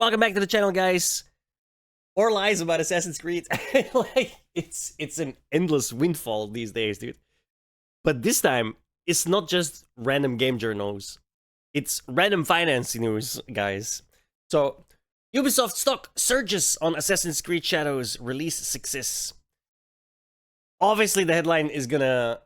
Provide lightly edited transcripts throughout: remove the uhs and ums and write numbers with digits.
Welcome back to the channel, guys. More lies about Assassin's Creed. Like it's an endless windfall these days, dude. But this time, it's not just random game journals. It's random finance news, guys. So, Ubisoft stock surges on Assassin's Creed Shadows release success. Obviously, the headline is gonna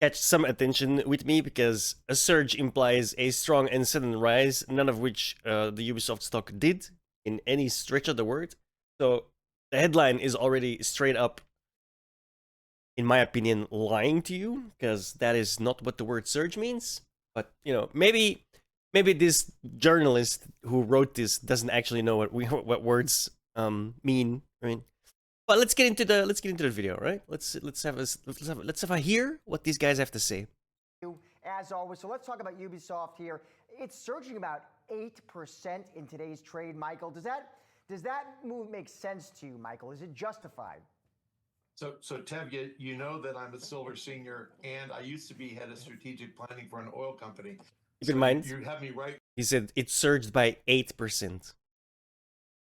catch some attention with me because a surge implies a strong and sudden rise, none of which the Ubisoft stock did in any stretch of the word. So the headline is already straight up, in my opinion, lying to you, because that is not what the word surge means. But you know, maybe this journalist who wrote this doesn't actually know what words mean. I mean, but let's get into the video, right? Let's have a hear what these guys have to say. As always, so let's talk about Ubisoft here. It's surging about 8% in today's trade, Michael. Does that move make sense to you, Michael? Is it justified? So Tev, you know that I'm a silver senior, and I used to be head of strategic planning for an oil company. Keep in mind, you have me right. He said it surged by 8%.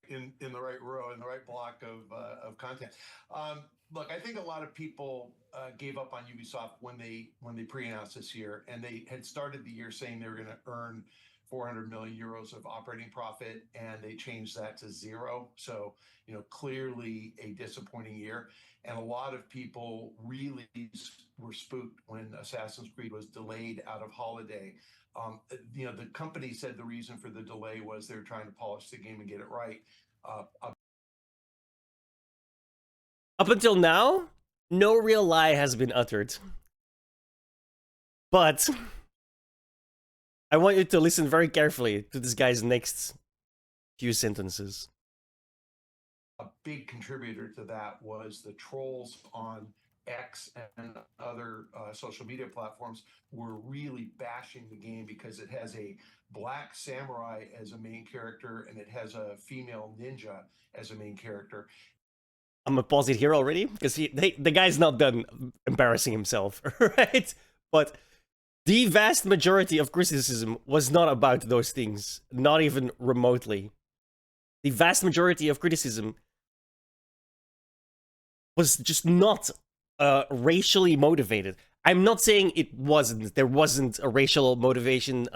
In the right row, in the right block of content. Look, I think a lot of people gave up on Ubisoft when they pre-announced this year, and they had started the year saying they were going to earn 400 million euros of operating profit, and they changed that to zero. So, you know, clearly a disappointing year. And a lot of people really were spooked when Assassin's Creed was delayed out of holiday. You know, the company said the reason for the delay was they're trying to polish the game and get it right. Up until now, no real lie has been uttered. But I want you to listen very carefully to this guy's next few sentences. A big contributor to that was the trolls on X and other social media platforms were really bashing the game because it has a black samurai as a main character and it has a female ninja as a main character. I'm gonna pause it here already because the guy's not done embarrassing himself, right? But the vast majority of criticism was not about those things, not even remotely. The vast majority of criticism was just not racially motivated. I'm not saying it wasn't. There wasn't a racial motivation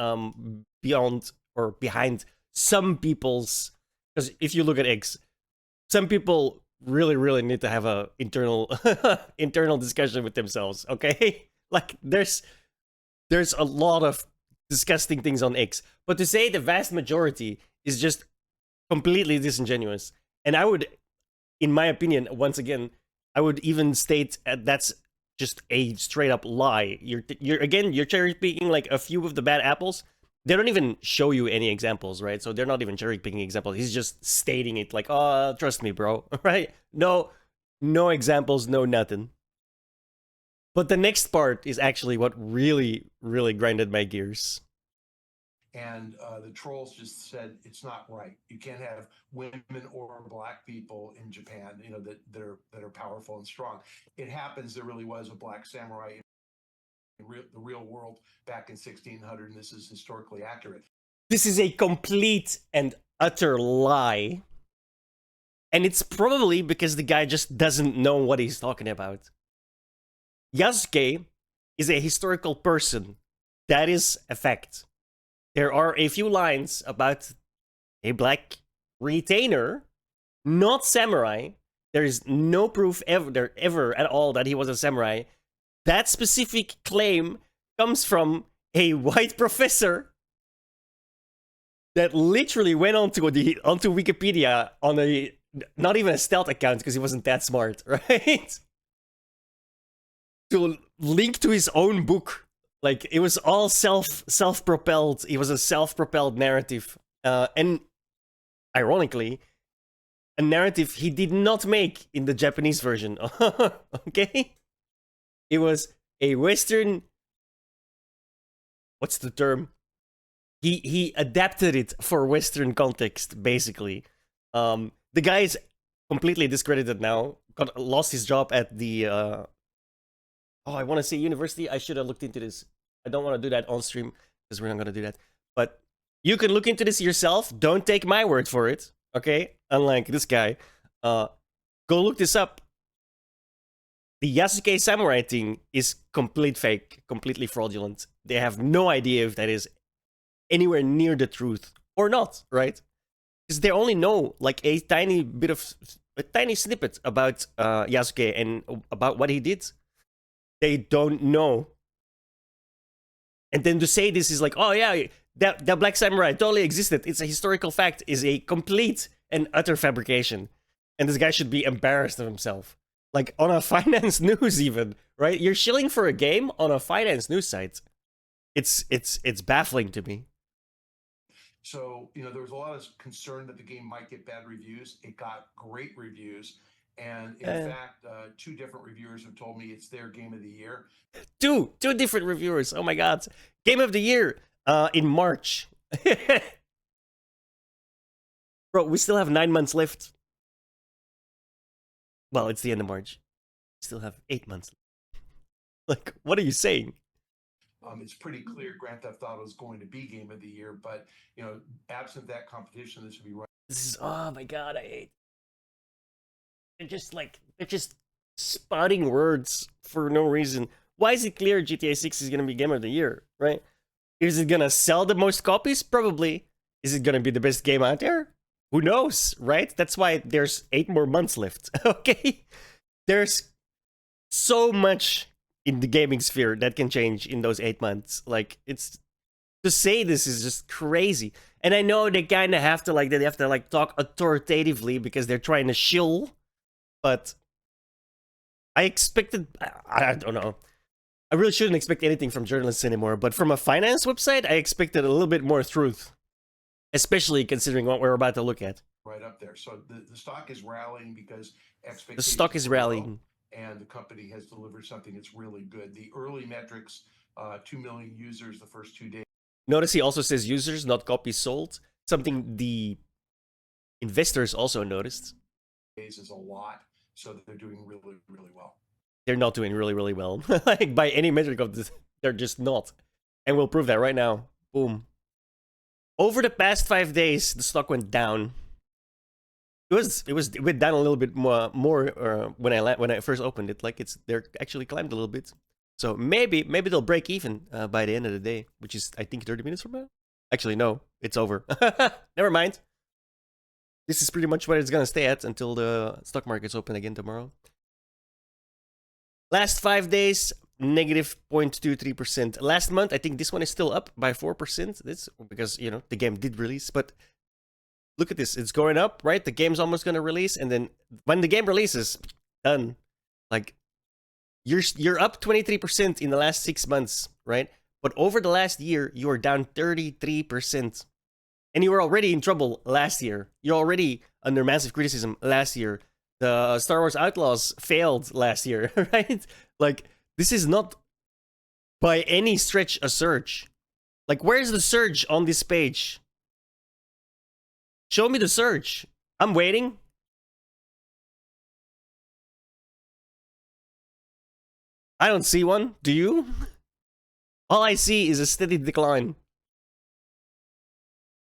beyond or behind some people's. Because if you look at X, some people really need to have a internal internal discussion with themselves. Okay, like there's a lot of disgusting things on X, but to say the vast majority is just completely disingenuous. And I would, in my opinion, once again, I would even state that's just a straight up lie. You're cherry picking like a few of the bad apples. They don't even show you any examples, right? So they're not even cherry picking examples. He's just stating it like, "Oh, trust me, bro." Right? No examples, no nothing. But the next part is actually what really grinded my gears. And the trolls just said it's not right. You can't have women or black people in Japan, you know, that are powerful and strong. It happens there really was a black samurai in the real world back in 1600, and this is historically accurate. This is a complete and utter lie. And it's probably because the guy just doesn't know what he's talking about. Yasuke is a historical person. That is a fact. There are a few lines about a black retainer, not samurai. There is no proof ever at all that he was a samurai. That specific claim comes from a white professor that literally went onto Wikipedia on a not even a stealth account because he wasn't that smart, right? To link to his own book. Like, it was all self-propelled. It was a self-propelled narrative. And ironically, a narrative he did not make in the Japanese version. Okay? It was a Western... What's the term? He adapted it for Western context, basically. The guy is completely discredited now. Lost his job at the... Oh, I want to say university. I should have looked into this. I don't want to do that on stream because we're not going to do that. But You can look into this yourself. Don't take my word for it, okay? Unlike this guy. Go look this up. The Yasuke Samurai thing is complete fake, completely fraudulent. They have no idea if that is anywhere near the truth or not, right? Because they only know like a tiny snippet about Yasuke and about what he did. They don't know. And then to say this is like, oh yeah, that Black Samurai totally existed. It's a historical fact. Is a complete and utter fabrication. And this guy should be embarrassed of himself. Like on a finance news even, right? You're shilling for a game on a finance news site. It's baffling to me. So, there was a lot of concern that the game might get bad reviews. It got great reviews. And in fact, 2 different reviewers have told me it's their game of the year. Two different reviewers. Oh my god. Game of the year in March. Bro, we still have 9 months left. Well, it's the end of March. We still have 8 months left. Like, what are you saying? It's pretty clear Grand Theft Auto is going to be game of the year, but absent that competition, this would be right. This is, oh my god, I hate. They're just spouting words for no reason. Why is it clear GTA 6 is gonna be game of the year, right? Is it gonna sell the most copies? Probably. Is it gonna be the best game out there? Who knows, right? That's why there's 8 more months left, okay? There's so much in the gaming sphere that can change in those 8 months. Like, it's... To say this is just crazy. And I know they kind of have to, talk authoritatively because they're trying to shill. But I expected... I don't know. I really shouldn't expect anything from journalists anymore. But from a finance website, I expected a little bit more truth. Especially considering what we're about to look at. Right up there. So the stock is rallying because expectations... The stock is rallying. And the company has delivered something that's really good. The early metrics, 2 million users the first 2 days. Notice he also says users, not copies sold. Something the investors also noticed. Is a lot, so they're doing really, really well. They're not doing really, really well. Like, by any metric of this, they're just not. And we'll prove that right now. Boom. Over the past 5 days, the stock went down. It went down a little bit more when I first opened it. Like, they're actually climbed a little bit. So maybe they'll break even by the end of the day, which is, I think, 30 minutes from now. Actually, no, it's over. Never mind. This is pretty much where it's gonna stay at until the stock market's open again tomorrow. Last 5 days, negative 0.23%. Last month, I think this one is still up by 4%. That's because, the game did release. But look at this. It's going up, right? The game's almost gonna release. And then when the game releases, done. Like, you're up 23% in the last 6 months, right? But over the last year, you are down 33%. And you were already in trouble last year. You're already under massive criticism last year. The Star Wars Outlaws failed last year, right? Like, this is not by any stretch a surge. Like, where's the surge on this page? Show me the surge. I'm waiting. I don't see one. Do you? All I see is a steady decline.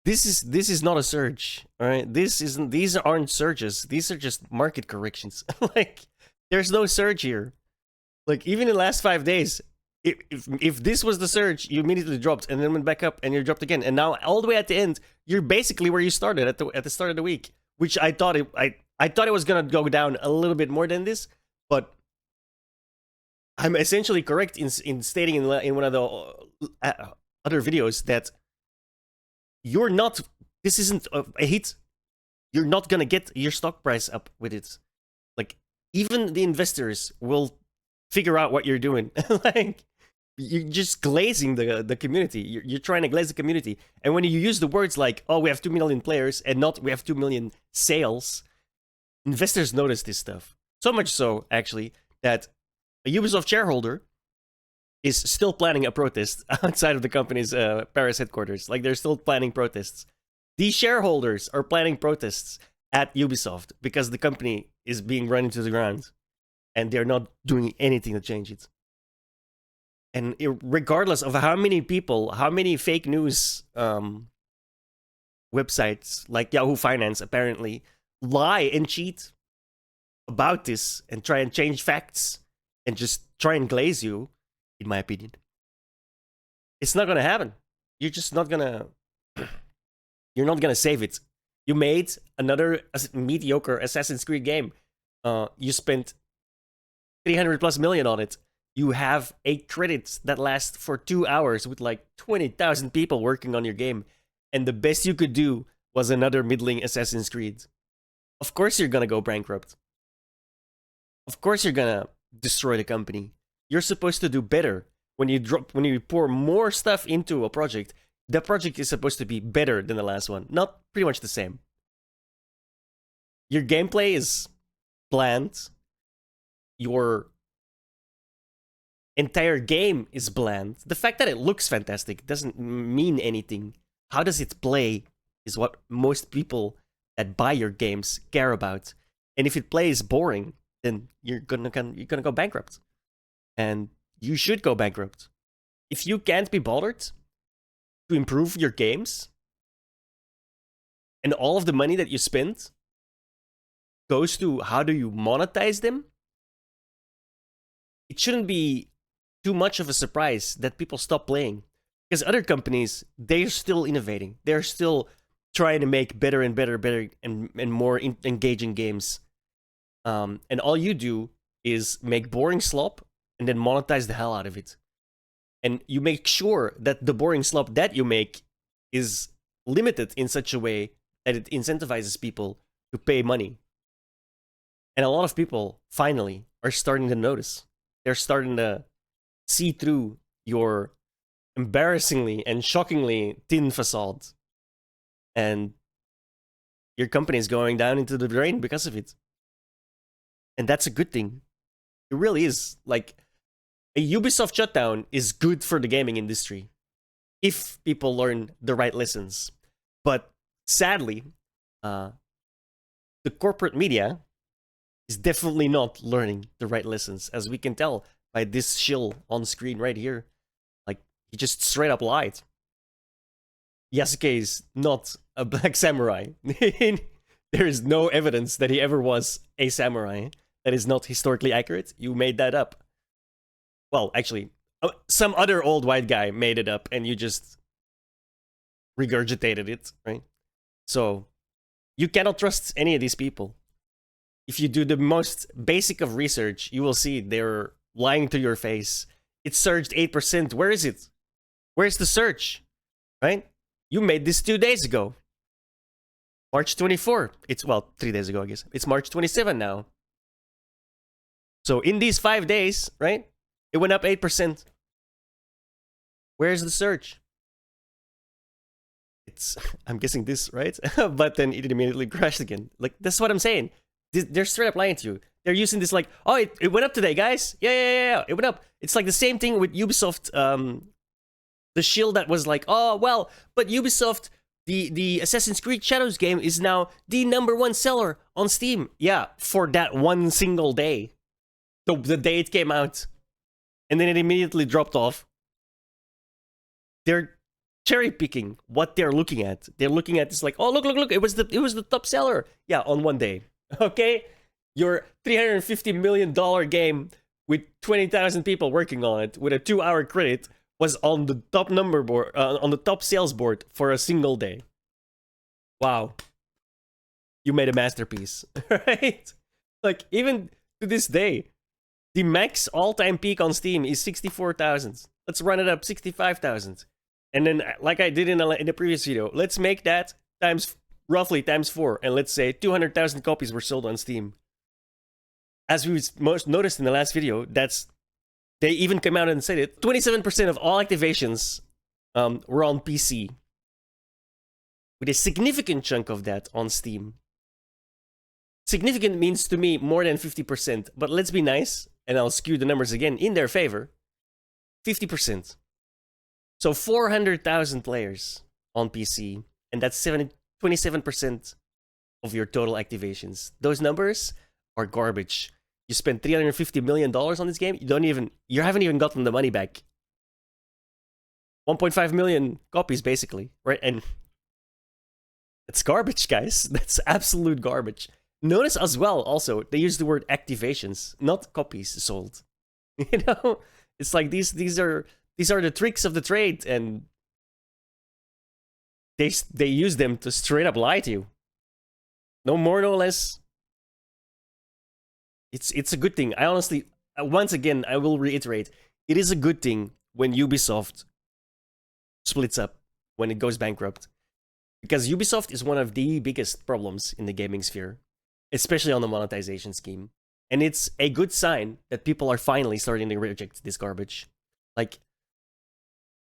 This is not a surge, all right? These aren't surges. These are just market corrections. Like, there's no surge here. Like, even in the last 5 days, if this was the surge, you immediately dropped and then went back up and you dropped again. And now all the way at the end, you're basically where you started at the start of the week, which I thought it was gonna go down a little bit more than this, but I'm essentially correct in stating in one of the other videos that this isn't a hit. You're not gonna get your stock price up with it. Like, even the investors will figure out what you're doing. Like, you're just glazing the community. You're trying to glaze the community. And when you use the words like, oh, we have 2 million players and not we have 2 million sales, investors notice this stuff. So much so, actually, that a Ubisoft shareholder is still planning a protest outside of the company's Paris headquarters. Like, they're still planning protests. These shareholders are planning protests at Ubisoft because the company is being run into the ground. And they're not doing anything to change it. And regardless of how many people, how many fake news websites like Yahoo Finance apparently lie and cheat about this and try and change facts and just try and glaze you, in my opinion, it's not gonna happen. You're just not gonna. You're not gonna save it. You made another mediocre Assassin's Creed game. You spent 300 plus million on it. You have a credit that lasts for 2 hours with like 20,000 people working on your game. And the best you could do was another middling Assassin's Creed. Of course you're gonna go bankrupt. Of course you're gonna destroy the company. You're supposed to do better. When you pour more stuff into a project, the project is supposed to be better than the last one, not pretty much the same. Your gameplay is bland. Your entire game is bland. The fact that it looks fantastic doesn't mean anything. How does it play is what most people that buy your games care about. And if it plays boring, then you're gonna go bankrupt. And you should go bankrupt. If you can't be bothered to improve your games, and all of the money that you spend goes to how do you monetize them, it shouldn't be too much of a surprise that people stop playing. Because other companies, they're still innovating. They're still trying to make better and better and more engaging games. And all you do is make boring slop and then monetize the hell out of it. And you make sure that the boring slop that you make is limited in such a way that it incentivizes people to pay money. And a lot of people, finally, are starting to notice. They're starting to see through your embarrassingly and shockingly thin facade. And your company is going down into the drain because of it. And that's a good thing. It really is. Like, a Ubisoft shutdown is good for the gaming industry if people learn the right lessons. But sadly, the corporate media is definitely not learning the right lessons, as we can tell by this shill on screen right here. Like, he just straight up lied. Yasuke is not a black samurai. There is no evidence that he ever was a samurai. That is not historically accurate. You made that up. Well, actually, some other old white guy made it up and you just regurgitated it, right? So, you cannot trust any of these people. If you do the most basic of research, you will see they're lying to your face. It surged 8%. Where is it? Where's the surge? Right? You made this 2 days ago. March 24. It's, well, 3 days ago, I guess. It's March 27 now. So in these 5 days, right? It went up 8%. Where's the surge? It's, I'm guessing this, right? But then it immediately crashed again. Like, that's what I'm saying. They're straight up lying to you. They're using this like, oh, it went up today, guys. Yeah, it went up. It's like the same thing with Ubisoft. The shield that was like, oh, well, but Ubisoft, the Assassin's Creed Shadows game is now the #1 seller on Steam. Yeah, for that one single day. The day it came out. And then it immediately dropped off. They're cherry picking what they're looking at. They're looking at this like, oh, look, it was the top seller. Yeah, on one day. Okay? Your $350 million game with 20,000 people working on it with a 2-hour credit was on the top number board, on the top sales board for a single day. Wow. You made a masterpiece, right? Like, even to this day, the max all-time peak on Steam is 64,000. Let's run it up 65,000. And then, like I did in the previous video, let's make that roughly times 4. And let's say 200,000 copies were sold on Steam. As we most noticed in the last video, they even came out and said it. 27% of all activations were on PC. With a significant chunk of that on Steam. Significant means to me more than 50%. But let's be nice, and I'll skew the numbers again in their favor. 50%. So 400,000 players on PC. And that's 27% of your total activations. Those numbers are garbage. You spent $350 million on this game. You haven't even gotten the money back. 1.5 million copies, basically, right? And It's garbage, guys. That's absolute garbage. Notice as well, also, they use the word activations, not copies sold. You know, it's like these are the tricks of the trade, and they use them to straight up lie to you. No more, no less. It's a good thing. I honestly, once again, I will reiterate, it is a good thing when Ubisoft splits up, when it goes bankrupt. Because Ubisoft is one of the biggest problems in the gaming sphere, especially on the monetization scheme. And it's a good sign that people are finally starting to reject this garbage. Like,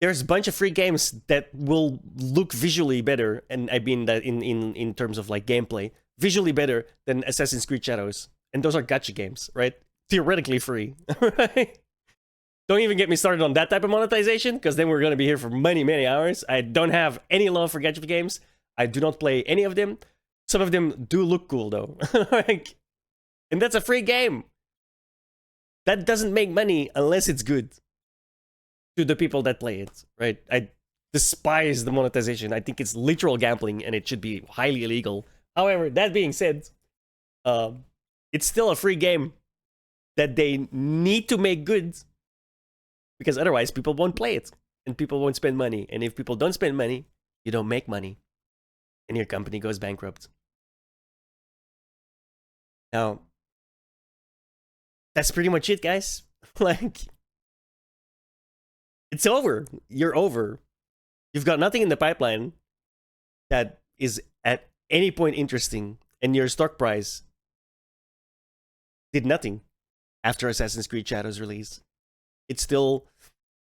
there's a bunch of free games that will look visually better, and I mean that in terms of like gameplay, visually better than Assassin's Creed Shadows. And those are gacha games, right? Theoretically free. Right? Don't even get me started on that type of monetization, because then we're going to be here for many, many hours. I don't have any love for gacha games. I do not play any of them. Some of them do look cool, though. Like, and that's a free game. That doesn't make money unless it's good to the people that play it, right? I despise the monetization. I think it's literal gambling, and it should be highly illegal. However, that being said, it's still a free game that they need to make good, because otherwise people won't play it and people won't spend money. And if people don't spend money, you don't make money and your company goes bankrupt. Now, that's pretty much it, guys. Like, it's over. You're over. You've got nothing in the pipeline that is at any point interesting, and your stock price did nothing after Assassin's Creed Shadows release. It's still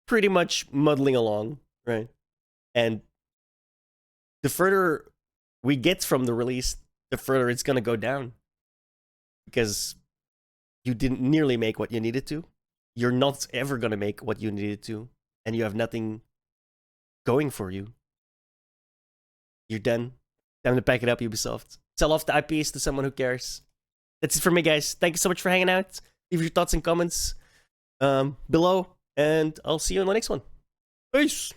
pretty much muddling along, right? And the further we get from the release, the further it's going to go down. Because you didn't nearly make what you needed to. You're not ever going to make what you needed to. And you have nothing going for you. You're done. Time to pack it up, Ubisoft. Sell off the IPs to someone who cares. That's it for me, guys. Thank you so much for hanging out. Leave your thoughts and comments below, and I'll see you in the next one. Peace!